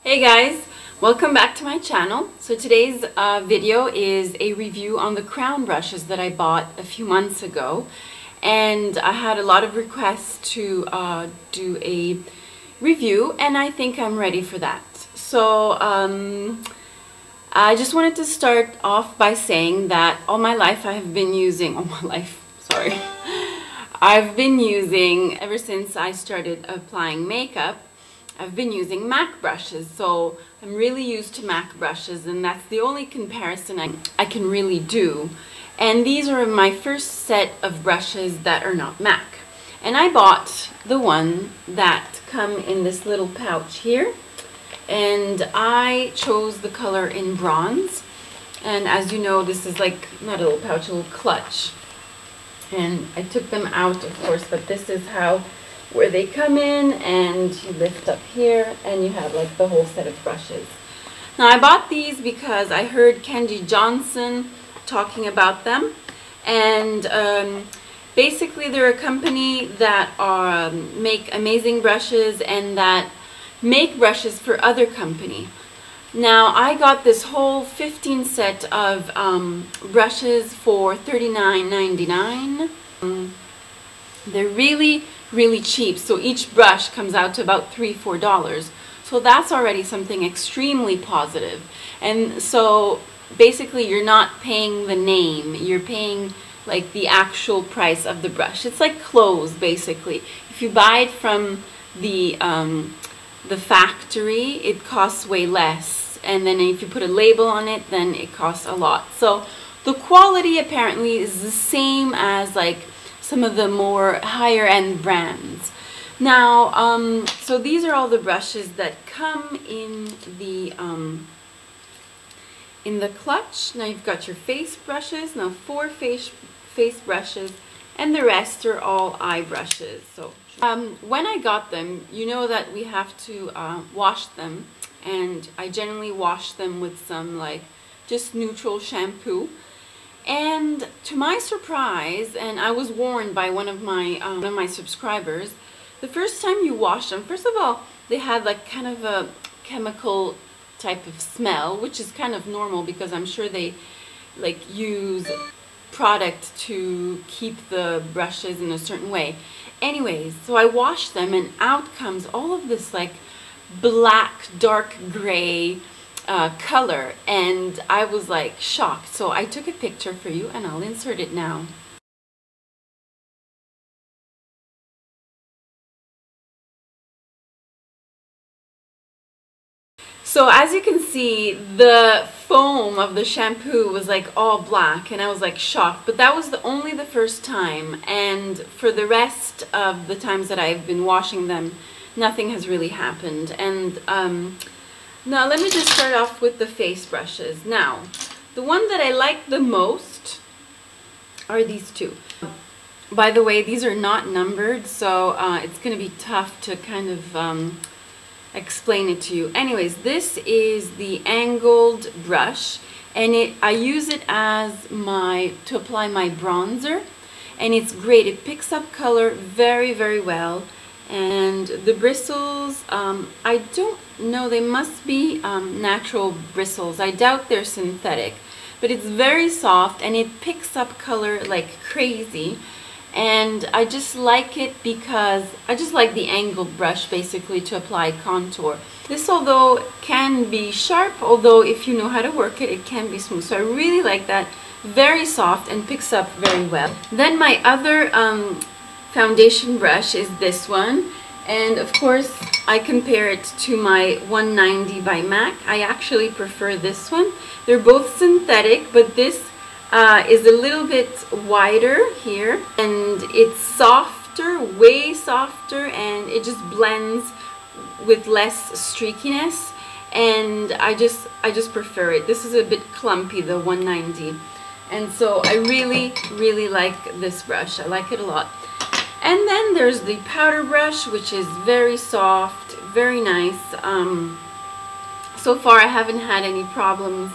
Hey guys, welcome back to my channel. So today's video is a review on the crown brushes that I bought a few months ago, and I had a lot of requests to do a review, and I think I'm ready for that. So I just wanted to start off by saying that all my life I've been using, I've been using, ever since I started applying makeup, I've been using MAC brushes, so I'm really used to MAC brushes, and that's the only comparison I can really do. And these are my first set of brushes that are not MAC. And I bought the one that come in this little pouch here, and I chose the color in bronze. And as you know, this is like, not a little pouch, a little clutch. And I took them out, of course, but this is where they come in, and you lift up here and you have like the whole set of brushes. Now I bought these because I heard Kenji Johnson talking about them, and basically they're a company that make amazing brushes and that make brushes for other company. Now I got this whole 15 set of brushes for $39.99. They're really cheap, so each brush comes out to about $3–4. So that's already something extremely positive. And so basically you're not paying the name, you're paying like the actual price of the brush. It's like clothes basically. If you buy it from the factory, it costs way less, and then if you put a label on it, then it costs a lot. So the quality apparently is the same as like some of the more higher end brands. Now, so these are all the brushes that come in the clutch. Now you've got your face brushes, now 4 face brushes, and the rest are all eye brushes. So when I got them, you know that we have to wash them, and I generally wash them with some like just neutral shampoo. And to my surprise, and I was warned by one of my subscribers, the first time you wash them, first of all, they had like kind of a chemical type of smell, which is kind of normal because I'm sure they like use product to keep the brushes in a certain way. Anyways, so I washed them, and out comes all of this like black, dark gray color, and I was like shocked. So I took a picture for you, and I'll insert it now. So as you can see, the foam of the shampoo was like all black, and I was like shocked. But that was only the first time, and for the rest of the times that I've been washing them, nothing has really happened. And now let me just start off with the face brushes. Now, the one that I like the most are these two. By the way, these are not numbered, so it's going to be tough to kind of explain it to you. Anyways, this is the angled brush, and I use it as to apply my bronzer, and it's great. It picks up color very well. And the bristles, I don't know, they must be natural bristles. I doubt they're synthetic, but it's very soft and it picks up color like crazy. And I just like it because I just like the angled brush basically to apply contour. This, although can be sharp, although if you know how to work it, it can be smooth. So I really like that. Very soft and picks up very well. Then my other foundation brush is this one, and of course I compare it to my 190 by MAC. I actually prefer this one. They're both synthetic, but this is a little bit wider here, and it's softer, way softer, and it just blends with less streakiness, and I just prefer it. This is a bit clumpy, the 190, and so I really like this brush. I like it a lot. And then there's the powder brush, which is very soft, very nice. So far I haven't had any problems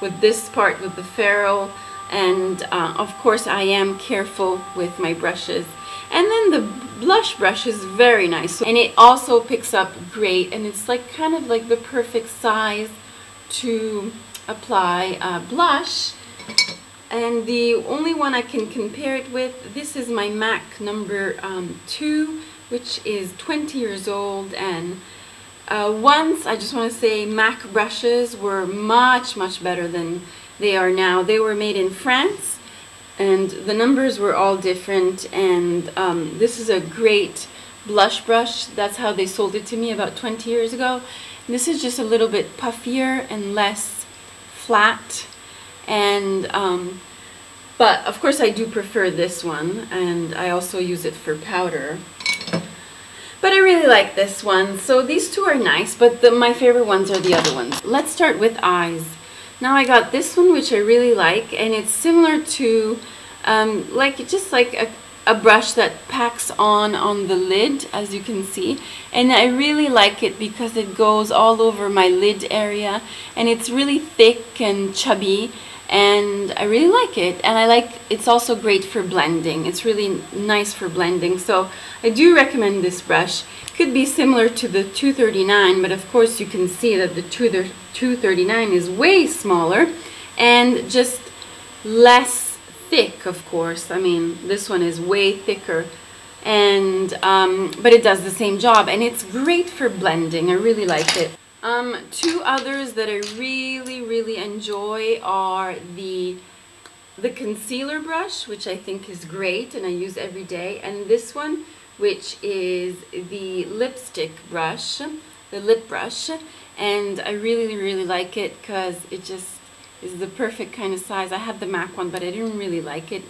with this part, with the ferrule, and of course I am careful with my brushes. And then blush brush is very nice, and it also picks up great, and it's like kind of like the perfect size to apply blush. And the only one I can compare it with, this is my MAC number 2, which is 20 years old. And once, I just want to say, MAC brushes were much better than they are now. They were made in France, and the numbers were all different. And this is a great blush brush. That's how they sold it to me about 20 years ago. And this is just a little bit puffier and less flat. And but of course I do prefer this one, and I also use it for powder, but I really like this one. So these two are nice, but my favorite ones are the other ones. Let's start with eyes. Now I got this one, which I really like, and it's similar to just like a brush that packs on the lid, as you can see. And I really like it because it goes all over my lid area, and it's really thick and chubby, and I really like it. And it's also great for blending. It's really nice for blending, so I do recommend this brush. It could be similar to the 239, but of course you can see that the 239 is way smaller and just less thick, of course. I mean, this one is way thicker, and but it does the same job, and it's great for blending. I really like it. Two others that I really enjoy are the concealer brush, which I think is great and I use every day, and this one, which is the lipstick brush, the lip brush, and I really like it because it just is the perfect kind of size. I had the MAC one, but I didn't really like it.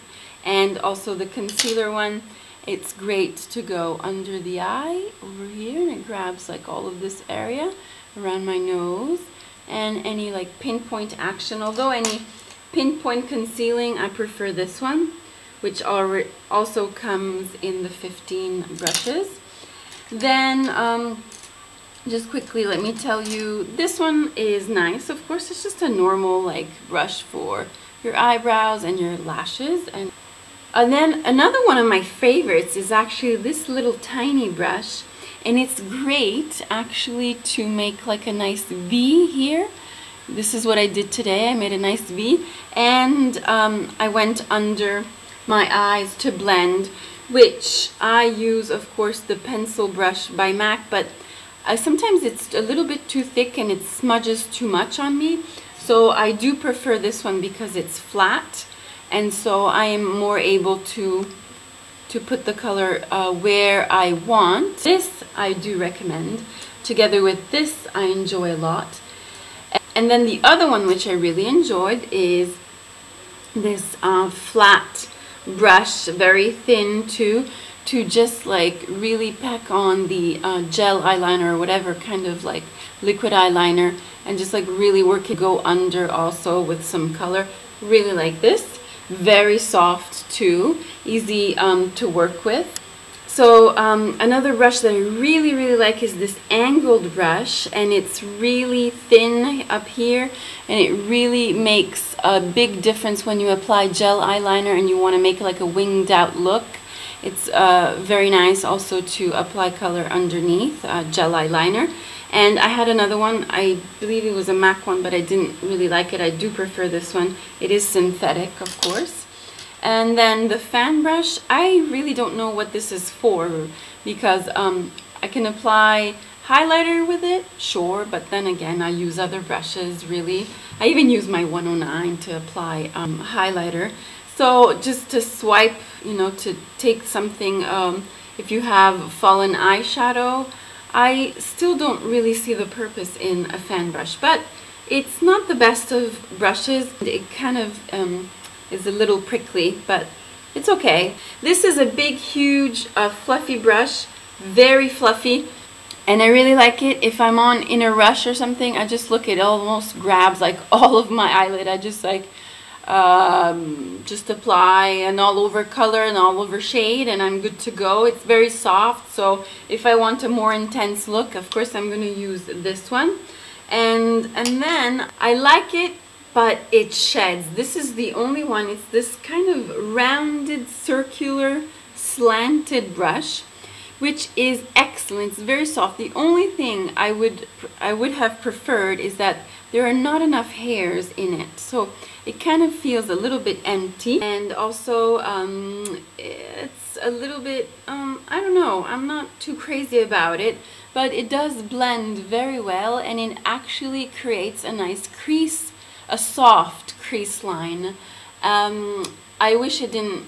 And also the concealer one, it's great to go under the eye over here, and it grabs like all of this area around my nose, and any like pinpoint action. Although any pinpoint concealing, I prefer this one, which also comes in the 15 brushes. Then just quickly, let me tell you, this one is nice. Of course, it's just a normal like brush for your eyebrows and your lashes. And then another one of my favorites is actually this little tiny brush, and it's great actually to make like a nice V here. This is what I did today. I made a nice V, and I went under my eyes to blend, which I use, of course, the pencil brush by MAC, but sometimes it's a little bit too thick and it smudges too much on me. So I do prefer this one because it's flat, and so I am more able to put the color where I want. This I do recommend. Together with this, I enjoy a lot. And then the other one which I really enjoyed is this flat brush, very thin too, to just like really pack on the gel eyeliner or whatever kind of like liquid eyeliner, and just like really work it, go under also with some color. Really like this. Very soft too, easy to work with. So another brush that I really like is this angled brush, and it's really thin up here, and it really makes a big difference when you apply gel eyeliner and you want to make like a winged out look. It's very nice also to apply color underneath gel eyeliner. And I had another one, I believe it was a MAC one, but I didn't really like it. I do prefer this one. It is synthetic, of course. And then the fan brush, I really don't know what this is for, because I can apply highlighter with it, sure, but then again I use other brushes really. I even use my 109 to apply highlighter. So just to swipe, you know, to take something, if you have fallen eyeshadow, I still don't really see the purpose in a fan brush, but it's not the best of brushes. It kind of is a little prickly, but it's okay. This is a big, huge, fluffy brush, very fluffy, and I really like it. If I'm in a rush or something, I just look, it almost grabs like all of my eyelid. I just like just apply an all over color and all over shade, and I'm good to go. It's very soft, so if I want a more intense look, of course I'm going to use this one. And then I like it, but it sheds. This is the only one. It's this kind of rounded, circular, slanted brush, which is excellent. It's very soft. The only thing I would have preferred is that there are not enough hairs in it, so it kind of feels a little bit empty, and also it's a little bit I don't know, I'm not too crazy about it, but it does blend very well, and it actually creates a nice crease, a soft crease line. I wish it didn't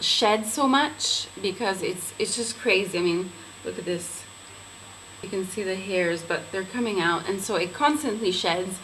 shed so much, because it's just crazy. I mean, look at this. You can see the hairs, but they're coming out, and so it constantly sheds.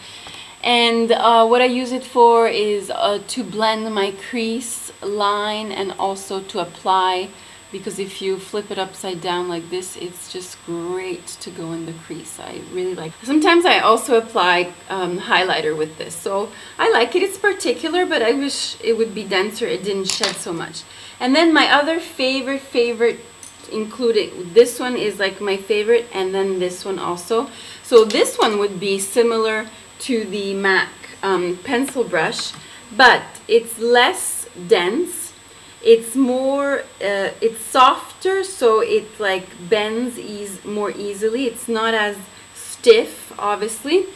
And what I use it for is to blend my crease line, and also to apply, because if you flip it upside down like this, it's just great to go in the crease. I really like it. Sometimes I also apply highlighter with this, so I like it. It's particular, but I wish it would be denser, it didn't shed so much. And then my other favorite, including this one, is like my favorite, and then this one also. So this one would be similar to the MAC pencil brush, but it's less dense, it's more it's softer, so it like bends more easily. It's not as stiff, obviously.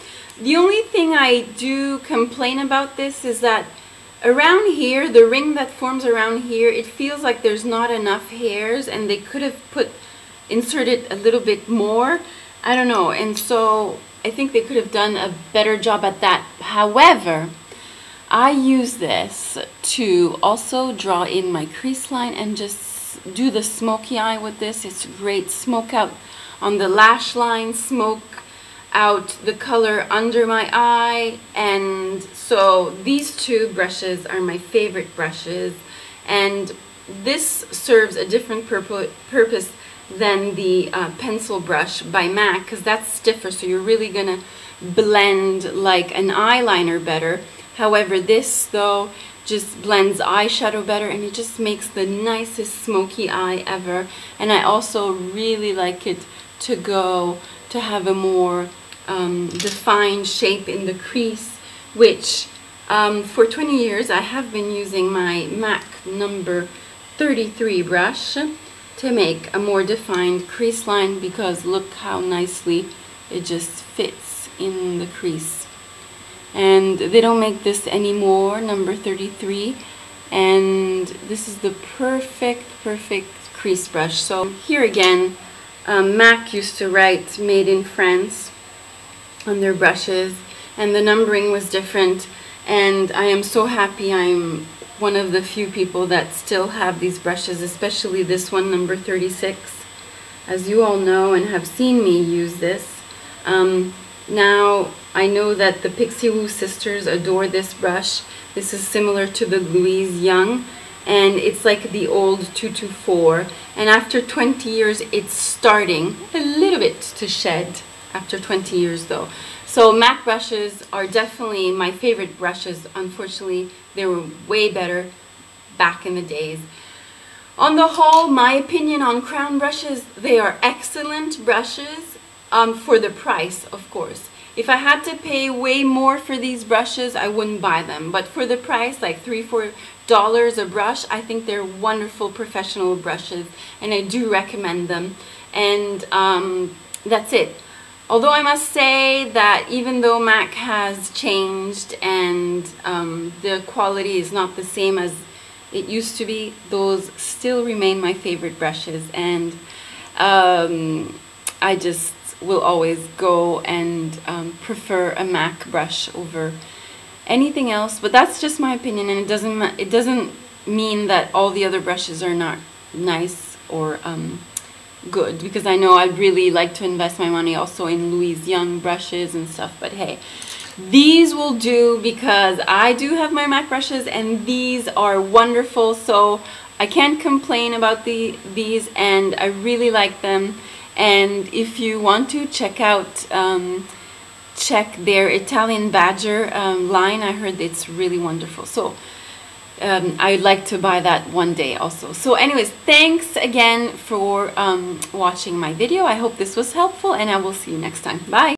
The only thing I do complain about this is that around here, the ring that forms around here, it feels like there's not enough hairs, and they could have inserted a little bit more. I don't know, and so I think they could have done a better job at that. However, I use this to also draw in my crease line and just do the smoky eye with this. It's great. Smoke out on the lash line, smoke out the color under my eye. And so these two brushes are my favorite brushes, and this serves a different purpose than the pencil brush by MAC, because that's stiffer, so you're really gonna blend like an eyeliner better. However, this though just blends eyeshadow better, and it just makes the nicest smoky eye ever. And I also really like it to have a more defined shape in the crease, which for 20 years I have been using my MAC number 33 brush to make a more defined crease line, because look how nicely it just fits in the crease. And they don't make this anymore, number 33, and this is the perfect crease brush. So here again, MAC used to write made in France on their brushes, and the numbering was different, and I am so happy I'm one of the few people that still have these brushes, especially this one, number 36. As you all know and have seen me use this. Now I know that the Pixie Woo sisters adore this brush. This is similar to the Louise Young, and it's like the old 224, and after 20 years it's starting a little bit to shed after 20 years though. So MAC brushes are definitely my favorite brushes. Unfortunately, they were way better back in the days. On the whole, my opinion on crown brushes, they are excellent brushes for the price, of course. If I had to pay way more for these brushes, I wouldn't buy them. But for the price, like $3–4 a brush, I think they're wonderful professional brushes, and I do recommend them. And that's it. Although I must say that even though MAC has changed and the quality is not the same as it used to be, those still remain my favorite brushes, and I just will always go and prefer a MAC brush over anything else. But that's just my opinion, and it doesn't mean that all the other brushes are not nice or good, because I know I'd really like to invest my money also in Louise Young brushes and stuff, but hey, these will do because I do have my MAC brushes, and these are wonderful, so I can't complain about these, and I really like them. And if you want to check out check their Italian Badger line, I heard it's really wonderful, so I'd like to buy that one day also. So anyways, thanks again for watching my video. I hope this was helpful, and I will see you next time. Bye!